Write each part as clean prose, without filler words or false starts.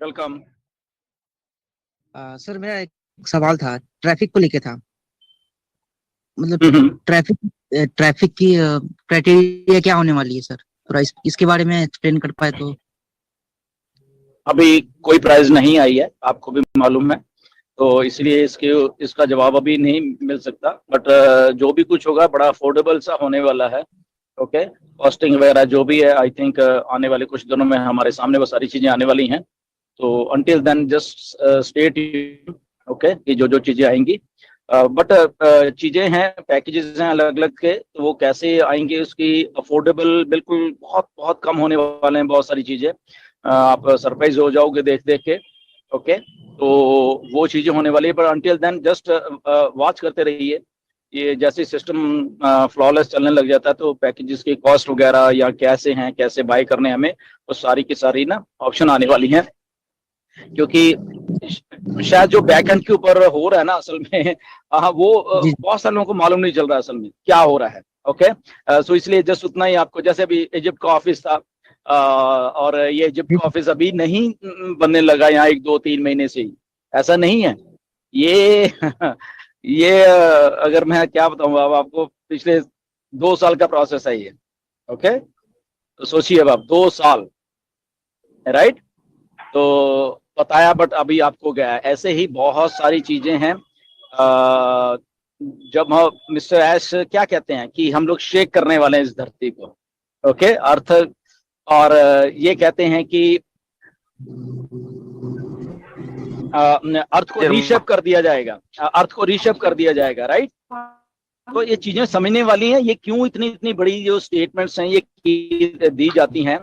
Welcome. Sir मेरा एक सवाल था, ट्रैफिक को लेके था। मतलब हम्म। ट्रैफिक ट्रैफिक की क्राइटेरिया क्या होने वाली है सर? थोड़ा इसके बारे में एक्सप्लेन कर पाए तो। अभी कोई प्राइस नहीं आई है, आपको भी मालूम है, तो इसलिए इसका जवाब अभी नहीं मिल सकता। बट जो भी कुछ होगा बड़ा अफोर्डेबल सा होने वाला है। ओके, कॉस्टिंग वगैरह जो भी है, आई थिंक आने वाले कुछ दिनों में हमारे सामने वो सारी चीजें आने वाली हैं। तो until then just stay tuned. Okay, कि जो जो चीजें आएंगी, बट चीजें हैं, पैकेजेस हैं अलग अलग के, तो वो कैसे आएंगे उसकी अफोर्डेबल बिल्कुल बहुत बहुत कम होने वाले हैं बहुत सारी चीजें। आप सरप्राइज हो जाओगे देख देख के। ओके, तो वो चीजें होने वाली है, पर अंटिल देन जस्ट वॉच करते रहिए। ये जैसे सिस्टम फ्लॉलेस चलने लग जाता है तो पैकेजेस की कॉस्ट वगैरह या कैसे हैं, कैसे बाय करने हमें, वो सारी की सारी ना ऑप्शन आने वाली हैं। क्योंकि शायद जो बैक एंड के ऊपर हो रहा है ना असल में, वो जी। बहुत सारे लोगों को मालूम नहीं चल रहा है असल में क्या हो रहा है। ओके, सो इसलिए जस्ट उतना ही आपको, जैसे अभी इजिप्ट का ऑफिस था, और ये इजिप्ट जी। का ऑफिस अभी नहीं बनने लगा यहाँ 1 2 3 महीने से ही, ऐसा नहीं है ये। ये अगर मैं क्या बताऊँ अब आपको, पिछले 2 साल का प्रोसेस है ये। ओके, तो सोचिए अब आप 2 साल, राइट, तो बताया, बट अभी आपको गया है। ऐसे ही बहुत सारी चीजें हैं। जब हम मिस्टर ऐश क्या कहते हैं कि हम लोग शेक करने वाले हैं इस धरती को। ओके, अर्थ, और ये कहते हैं कि अर्थ को रीशेप कर दिया जाएगा, अर्थ को रीशेप कर दिया जाएगा, राइट। तो ये चीजें समझने वाली हैं, ये क्यों इतनी इतनी बड़ी जो स्टेटमेंट्स हैं ये दी जाती हैं।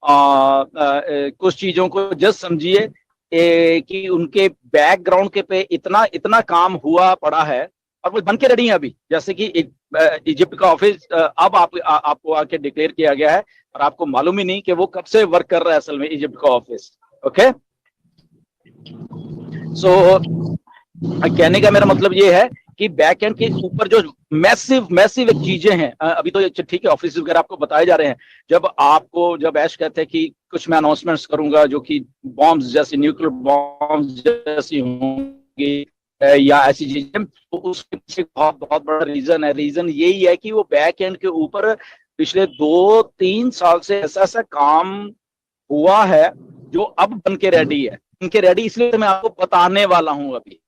कुछ चीजों को जस्ट समझिए कि उनके बैकग्राउंड के पे इतना इतना काम हुआ पड़ा है, और वो बन के रेडी है अभी। जैसे कि इजिप्ट का ऑफिस अब आपको आके डिक्लेयर किया गया है, और आपको मालूम ही नहीं कि वो कब से वर्क कर रहा है असल में इजिप्ट का ऑफिस। ओके, सो कहने का मेरा मतलब ये है कि बैक एंड के ऊपर जो मैसिव मैसिव चीजें हैं, अभी तो ठीक है ऑफिस वगैरह आपको बताए जा रहे हैं। जब ऐश कहते हैं कि कुछ मैं अनाउंसमेंट्स करूंगा जो कि बॉम्ब्स जैसी, न्यूक्लियर बॉम्ब्स जैसी होंगी, या ऐसी चीजें, तो उसके पीछे बहुत बहुत बड़ा रीजन है। रीजन यही है कि वो बैक एंड के ऊपर पिछले 2 3 साल से ऐसा ऐसा काम हुआ है जो अब बन के रेडी है। बन के रेडी इसलिए तो मैं आपको बताने वाला हूं अभी।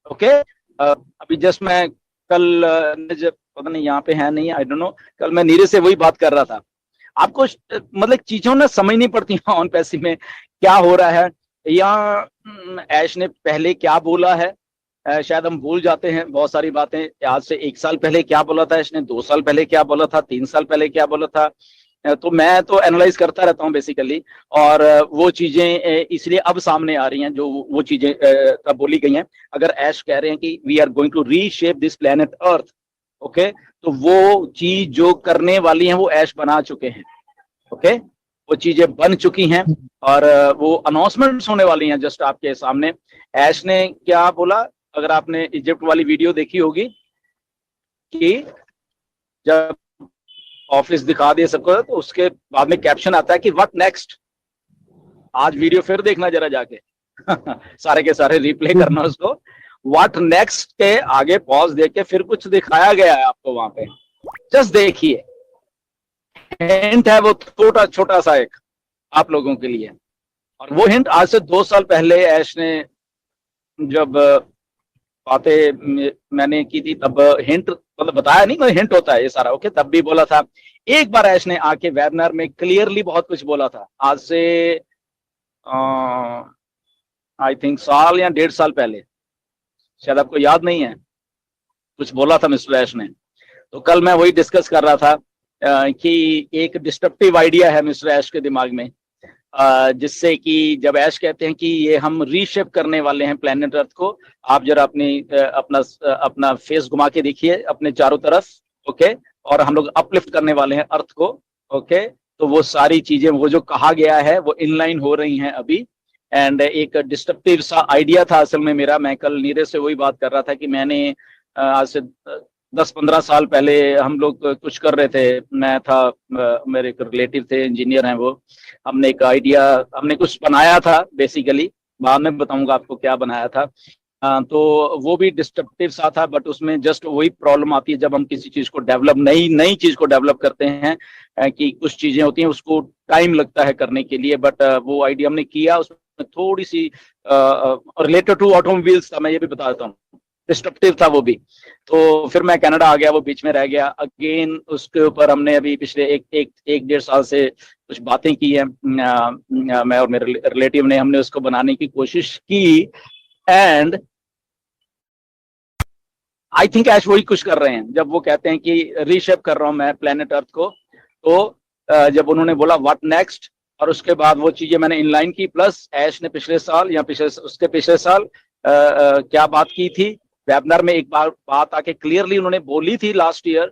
ओके, अभी जस्ट मैं कल पता नहीं यहाँ पे है नहीं, आई डोंट नो, कल मैं नीरज से वही बात कर रहा था। आपको मतलब चीजों ना समझनी पड़ती है ऑन पैसे में क्या हो रहा है, या ऐश ने पहले क्या बोला है। शायद हम भूल जाते हैं बहुत सारी बातें। आज से 1 साल पहले क्या बोला था ऐश ने, 2 साल पहले क्या बोला था, 3 साल पहले क्या बोला था। तो मैं तो एनालाइज करता रहता हूँ बेसिकली, और वो चीजें इसलिए अब सामने आ रही हैं जो वो चीजें तब बोली गई हैं। अगर ऐश कह रहे हैं कि we are going to reshape this planet Earth, okay, तो वो चीज जो करने वाली हैं वो ऐश बना चुके हैं। ओके, वो चीजें बन चुकी हैं, और वो अनाउंसमेंट्स होने वाली हैं जस्ट आपके सामने। ऐश ने क्या बोला, अगर आपने इजिप्ट वाली वीडियो देखी होगी, कि जब ऑफिस दिखा दिए सबको तो उसके बाद में कैप्शन आता है कि व्हाट नेक्स्ट। आज वीडियो फिर देखना जरा जाके, सारे के सारे रिप्ले करना उसको। व्हाट नेक्स्ट के आगे पॉज देख के फिर कुछ दिखाया गया है आपको वहां पे, जस्ट देखिए। हिंट है वो छोटा छोटा सा एक आप लोगों के लिए, और वो हिंट आज से 2 साल पहले ऐश ने जब बातें मैंने की थी तब हिंट, मतलब बताया नहीं, मतलब हिंट होता है ये सारा। ओके, तब भी बोला था। एक बार ऐश ने आके वेबिनार में क्लियरली बहुत कुछ बोला था, आज से आई थिंक साल या 1.5 साल पहले, शायद आपको याद नहीं है, कुछ बोला था मिस्टर ऐश ने। तो कल मैं वही डिस्कस कर रहा था कि एक डिस्ट्रप्टिव आइडिया है मिस्टर ऐश के दिमाग में, जिससे कि जब ऐश कहते हैं कि ये हम रीशेप करने वाले हैं प्लेनेट अर्थ को। आप जरा अपना फेस घुमा के देखिए अपने चारों तरफ। ओके, और हम लोग अपलिफ्ट करने वाले हैं अर्थ को। ओके, तो वो सारी चीजें वो जो कहा गया है वो इनलाइन हो रही हैं अभी। एंड एक डिस्ट्रप्टिव सा आइडिया था असल में मेरा, मैं कल नीरज से वही बात कर रहा था कि मैंने आज से 10-15 साल पहले हम लोग कुछ कर रहे थे, मैं था, मेरे एक रिलेटिव थे, इंजीनियर हैं वो, हमने एक आइडिया, हमने कुछ बनाया था बेसिकली, बाद में बताऊंगा आपको क्या बनाया था। तो वो भी डिस्ट्रप्टिव सा था, बट उसमें जस्ट वही प्रॉब्लम आती है जब हम किसी चीज को डेवलप, नई नई चीज को डेवलप करते हैं, कि कुछ चीजें होती हैं उसको टाइम लगता है करने के लिए, बट वो आइडिया हमने किया, उसमें थोड़ी सी रिलेटेड टू ऑटोमोबाइल्स था, मैं ये भी बता देता हूँ, डिस्ट्रप्टिव था वो भी। तो फिर मैं कनाडा आ गया, वो बीच में रह गया, अगेन उसके ऊपर हमने अभी पिछले एक डेढ़ साल से कुछ बातें की है, मैं और मेरे रिलेटिव ने, हमने उसको बनाने की कोशिश की, एंड आई थिंक ऐश वही कुछ कर रहे हैं जब वो कहते हैं कि रीशेप कर रहा हूं मैं प्लेनेट अर्थ को। तो जब उन्होंने बोला व्हाट नेक्स्ट, और उसके बाद वो चीजें मैंने इनलाइन की, प्लस ऐश ने पिछले साल या उसके पिछले साल क्या बात की थी वेबिनार में, एक बार बात आके क्लियरली उन्होंने बोली थी लास्ट ईयर।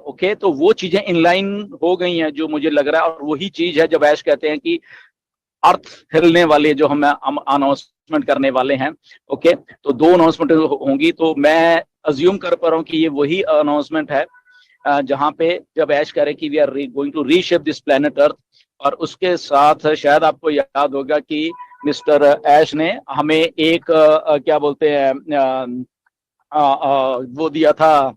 ओके, तो वो चीजें इनलाइन हो गई हैं जो मुझे लग रहा है, और वही चीज है जब ऐश कहते हैं कि अर्थ हिलने वाले जो हम अनाउंसमेंट करने वाले हैं। ओके, तो 2 अनाउंसमेंट होंगी, तो मैं अज्यूम कर पा रहा हूँ कि ये वही अनाउंसमेंट है जहां पे जब ऐश कह रहे कि we are going to reshape this planet Earth, और उसके साथ शायद आपको याद होगा कि मिस्टर ऐश ने हमें एक क्या बोलते हैं वो दिया था,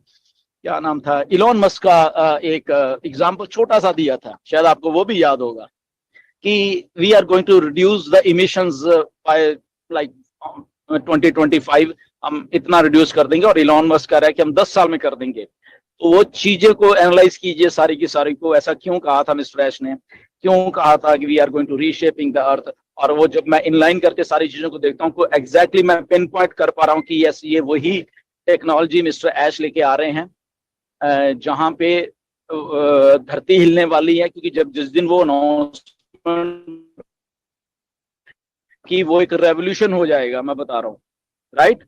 क्या नाम था, इलॉन मस्क का एक एग्जाम्पल छोटा सा दिया था, शायद आपको वो भी याद होगा, कि we are going to reduce the emissions by like 2025, हम इतना रिड्यूस कर देंगे, और इलॉन मस्क कह रहा है कि हम 10 साल में कर देंगे। तो वो चीजें को एनालाइज कीजिए सारी की सारी को, ऐसा क्यों कहा था मिस्टर ऐश ने, क्यों कहा था कि we are going to reshaping the Earth, और वो जब मैं इनलाइन करके सारी चीजों को देखता हूँ तो एग्जैक्टली मैं पिन पॉइंट कर पा रहा हूँ कि यस, ये वही टेक्नोलॉजी मिस्टर ऐश लेके आ रहे हैं जहां पे धरती हिलने वाली है, क्योंकि जब जिस दिन वो अनाउंसमेंट कि वो एक रेवोल्यूशन हो जाएगा, मैं बता रहा हूँ, राइट।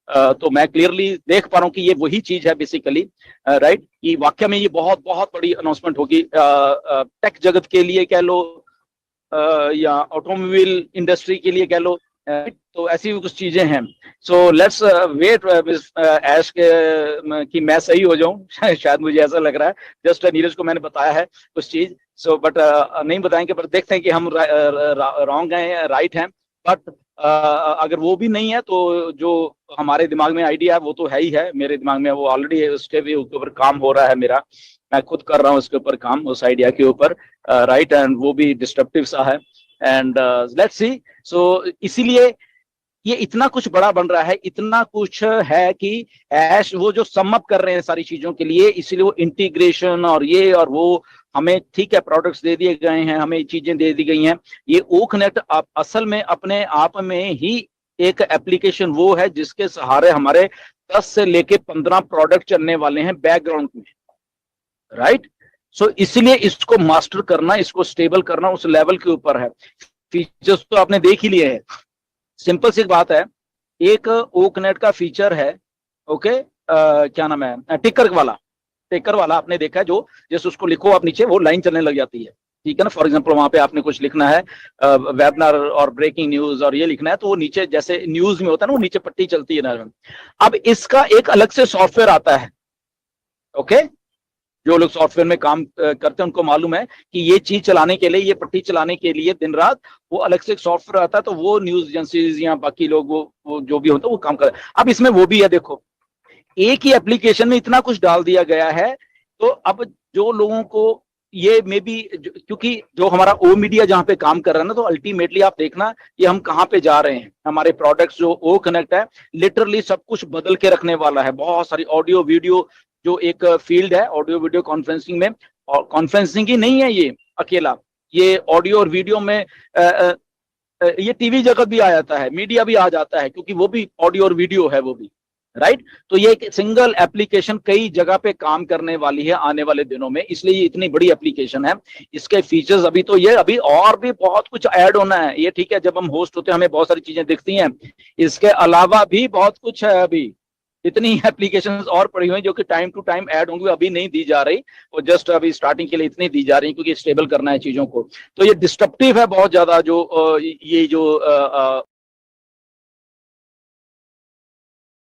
तो मैं क्लियरली देख पा रहा हूँ कि ये वही चीज है बेसिकली, राइट, कि वाकई में ये बहुत बहुत बड़ी अनाउंसमेंट होगी टेक जगत के लिए कह लो, या ऑटोमोबाइल इंडस्ट्री के लिए कह लो, तो ऐसी भी कुछ चीजें हैं। सो लेट्स वेट ऐश के कि मैं सही हो जाऊं शायद मुझे ऐसा लग रहा है, जस्ट नीरज को मैंने बताया है कुछ चीज, सो बट नहीं बताएंगे, पर देखते हैं कि हम रॉन्ग हैं राइट हैं, बट अगर वो भी नहीं है तो जो हमारे दिमाग में आइडिया है वो तो है ही है, मेरे दिमाग में वो ऑलरेडी उसके भी ऊपर काम हो रहा है, मेरा मैं खुद कर रहा हूँ उसके ऊपर काम, उस आइडिया के ऊपर, राइट, एंड वो भी डिस्ट्रप्टिव सा है, एंड लेट्स सी। सो इसीलिए ये इतना कुछ बड़ा बन रहा है, इतना कुछ है कि ऐश वो जो सम अप कर रहे हैं सारी चीजों के लिए, इसीलिए वो इंटीग्रेशन और ये और वो, हमें ठीक है प्रोडक्ट्स दे दिए गए हैं, हमें चीजें दे दी गई हैं, ये ओ कनेक्ट असल में अपने आप में ही एक एप्लीकेशन वो है जिसके सहारे हमारे 10 से लेके 15 प्रोडक्ट चलने वाले हैं बैकग्राउंड में, राइट। सो इसलिए इसको मास्टर करना, इसको स्टेबल करना उस लेवल के ऊपर है। फीचर्स तो आपने देख ही लिए हैं, सिंपल सी बात है, एक ओकनेट का फीचर है, ओके, क्या नाम है, टिकर वाला आपने देखा है, जो जैसे उसको लिखो आप नीचे वो लाइन चलने लग जाती है, ठीक है ना। फॉर एग्जांपल वहां पे आपने कुछ लिखना है वेबिनार और ब्रेकिंग न्यूज और ये लिखना है, तो वो नीचे जैसे न्यूज में होता है ना, वो नीचे पट्टी चलती है ना। अब इसका एक अलग से सॉफ्टवेयर आता है, ओके, जो लोग सॉफ्टवेयर में काम करते हैं उनको मालूम है कि ये चीज चलाने के लिए, ये पट्टी चलाने के लिए दिन रात वो अलग से एक सॉफ्टवेयर आता है, तो वो न्यूज एजेंसीज या बाकी लोग वो जो भी होता है वो काम कर। अब इसमें वो भी है, देखो एक ही एप्लीकेशन में इतना कुछ डाल दिया गया है, तो अब जो लोगों को ये मे बी, क्योंकि जो हमारा ओ मीडिया जहां पे काम कर रहा है ना, तो अल्टीमेटली आप देखना ये हम कहाँ पे जा रहे हैं, हमारे प्रोडक्ट्स जो ओ कनेक्ट है लिटरली सब कुछ बदल के रखने वाला है। बहुत सारी ऑडियो वीडियो जो एक फील्ड है ऑडियो वीडियो कॉन्फ्रेंसिंग में, और कॉन्फ्रेंसिंग ही नहीं है ये अकेला, ये ऑडियो और वीडियो में ये टीवी जगत भी आ जाता है, मीडिया भी आ जाता है, क्योंकि वो भी ऑडियो और वीडियो है वो भी, राइट। तो ये एक सिंगल एप्लीकेशन कई जगह पे काम करने वाली है आने वाले दिनों में, इसलिए ये इतनी बड़ी एप्लीकेशन है। इसके फीचर्स अभी तो ये अभी और भी बहुत कुछ ऐड होना है, ये ठीक है जब हम होस्ट होते हैं हमें बहुत सारी चीजें दिखती हैं, इसके अलावा भी बहुत कुछ है, अभी इतनी एप्लीकेशंस और पड़ी हुई जो कि टाइम टू टाइम ऐड होंगी, अभी नहीं दी जा रही, वो जस्ट अभी स्टार्टिंग के लिए इतनी दी जा रही क्योंकि स्टेबल करना है चीजों को। तो ये डिस्ट्रप्टिव है बहुत ज्यादा, जो ये जो